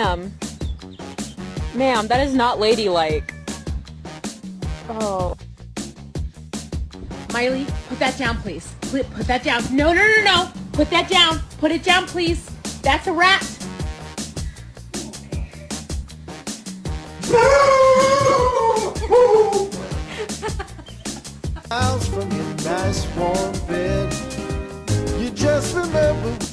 Ma'am. Ma'am, that is not ladylike. Oh. Miley, put that down, please. Put that down. No, no, no, no. Put that down. Put it down, please. That's a rat. Miles from your nice warm bed, you just remember.